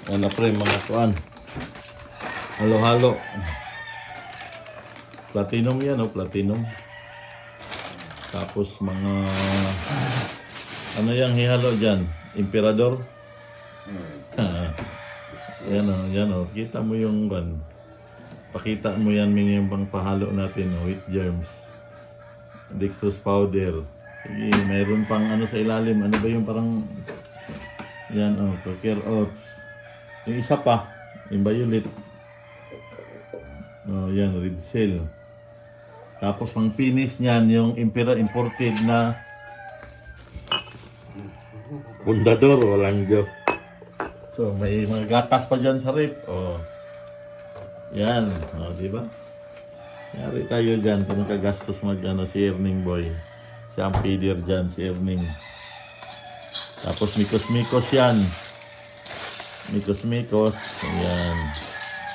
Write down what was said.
Yan na pre, mga kuan. Halo-halo. Platinum yan, oh, platinum. Tapos mga... Ano yung hihalo dyan? Emperador? Yan o. Kita mo yung kan. Pakita mo yan yung pangpahalo natin, oh, with germs. Dextrose powder. Sige, mayroon pang ano sa ilalim. Ano ba yung parang... Yan o, Quaker Oats. Yung isa pa, yung violet. Oh, yan, red cell. Tapos pang finish niyan, yung imported na Pundador, walang Diyo. So, may mga gatas pa dyan sa rip. Oh. Yan. Oh, di ba? Yari tayo dyan. Kung kagastos si Erning Boy. Siya ang feeder dyan, si Erning. Tapos mikos-mikos yan. Mikos-mikos. Ayan.